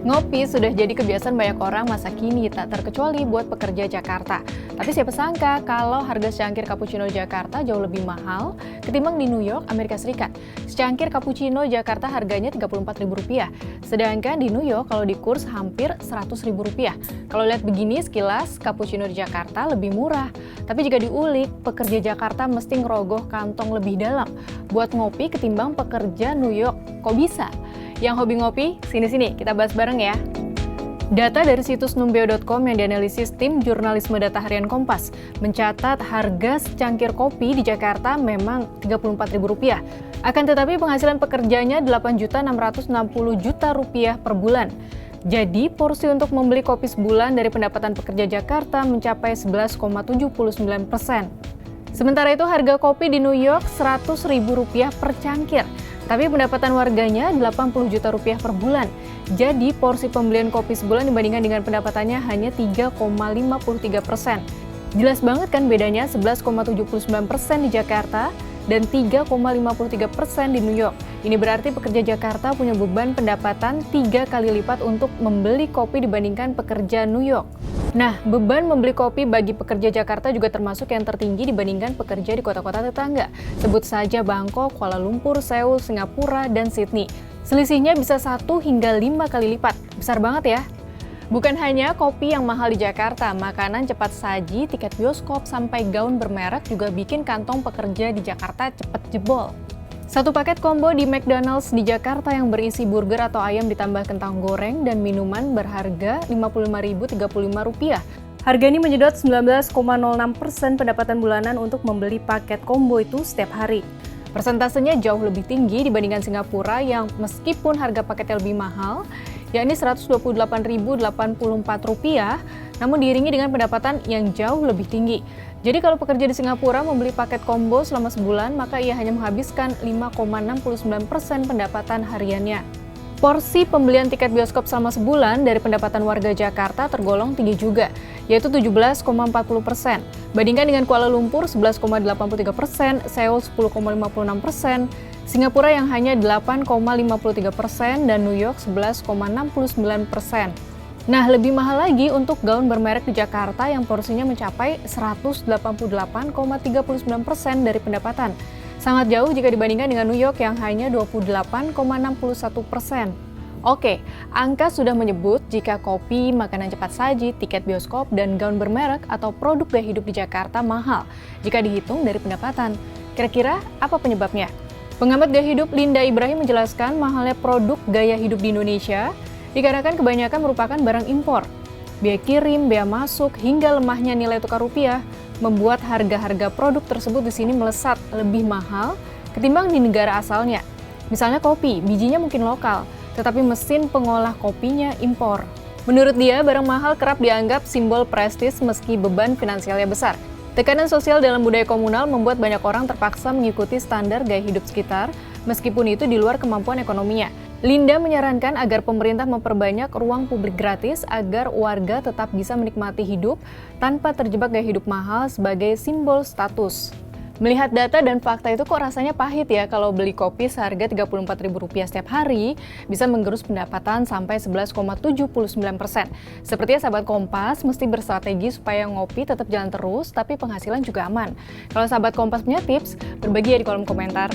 Ngopi sudah jadi kebiasaan banyak orang masa kini, tak terkecuali buat pekerja Jakarta. Tapi siapa sangka kalau harga secangkir cappuccino Jakarta jauh lebih mahal ketimbang di New York, Amerika Serikat. Secangkir cappuccino Jakarta harganya Rp34.000, sedangkan di New York kalau di kurs hampir Rp100.000. Kalau lihat begini sekilas, cappuccino di Jakarta lebih murah. Tapi jika diulik, pekerja Jakarta mesti ngerogoh kantong lebih dalam buat ngopi ketimbang pekerja New York. Kok bisa? Yang hobi ngopi, sini-sini kita bahas bareng ya. Data dari situs numbeo.com yang dianalisis tim jurnalisme data harian Kompas mencatat harga secangkir kopi di Jakarta memang Rp34.000. Akan tetapi penghasilan pekerjanya Rp8.660 juta per bulan. Jadi porsi untuk membeli kopi sebulan dari pendapatan pekerja Jakarta mencapai 11,79%. Sementara itu harga kopi di New York Rp100.000 per cangkir. Tapi pendapatan warganya Rp80 juta per bulan. Jadi porsi pembelian kopi sebulan dibandingkan dengan pendapatannya hanya 3,53%. Jelas banget kan bedanya 11,79% di Jakarta dan 3,53% di New York. Ini berarti pekerja Jakarta punya beban pendapatan 3 kali lipat untuk membeli kopi dibandingkan pekerja New York. Nah, beban membeli kopi bagi pekerja Jakarta juga termasuk yang tertinggi dibandingkan pekerja di kota-kota tetangga. Sebut saja Bangkok, Kuala Lumpur, Seoul, Singapura, dan Sydney. Selisihnya bisa 1 hingga 5 kali lipat. Besar banget ya. Bukan hanya kopi yang mahal di Jakarta, makanan cepat saji, tiket bioskop, sampai gaun bermerek juga bikin kantong pekerja di Jakarta cepat jebol. Satu paket combo di McDonald's di Jakarta yang berisi burger atau ayam ditambah kentang goreng dan minuman berharga Rp55.035. Harga ini menyedot 19,06% pendapatan bulanan untuk membeli paket combo itu setiap hari. Persentasenya jauh lebih tinggi dibandingkan Singapura yang meskipun harga paketnya lebih mahal, yakni Rp128.084, namun diiringi dengan pendapatan yang jauh lebih tinggi. Jadi kalau pekerja di Singapura membeli paket combo selama sebulan, maka ia hanya menghabiskan 5,69% pendapatan hariannya. Porsi pembelian tiket bioskop selama sebulan dari pendapatan warga Jakarta tergolong tinggi juga, yaitu 17,40%. Bandingkan dengan Kuala Lumpur 11,83%, Seoul 10,56%, Singapura yang hanya 8,53%, dan New York 11,69%. Nah, lebih mahal lagi untuk gaun bermerek di Jakarta yang porsinya mencapai 188,39% dari pendapatan. Sangat jauh jika dibandingkan dengan New York yang hanya 28,61%. Oke, angka sudah menyebut jika kopi, makanan cepat saji, tiket bioskop, dan gaun bermerek atau produk gaya hidup di Jakarta mahal jika dihitung dari pendapatan. Kira-kira apa penyebabnya? Pengamat gaya hidup Linda Ibrahim menjelaskan mahalnya produk gaya hidup di Indonesia dikarenakan kebanyakan merupakan barang impor. Biaya kirim, biaya masuk, hingga lemahnya nilai tukar rupiah membuat harga-harga produk tersebut di sini melesat lebih mahal ketimbang di negara asalnya. Misalnya kopi, bijinya mungkin lokal, tetapi mesin pengolah kopinya impor. Menurut dia, barang mahal kerap dianggap simbol prestis meski beban finansialnya besar. Tekanan sosial dalam budaya komunal membuat banyak orang terpaksa mengikuti standar gaya hidup sekitar, meskipun itu di luar kemampuan ekonominya. Linda menyarankan agar pemerintah memperbanyak ruang publik gratis agar warga tetap bisa menikmati hidup tanpa terjebak gaya hidup mahal sebagai simbol status. Melihat data dan fakta itu kok rasanya pahit ya kalau beli kopi seharga Rp34.000 setiap hari bisa menggerus pendapatan sampai 11,79%. Sepertinya sahabat Kompas mesti berstrategi supaya ngopi tetap jalan terus tapi penghasilan juga aman. Kalau sahabat Kompas punya tips, berbagi ya di kolom komentar.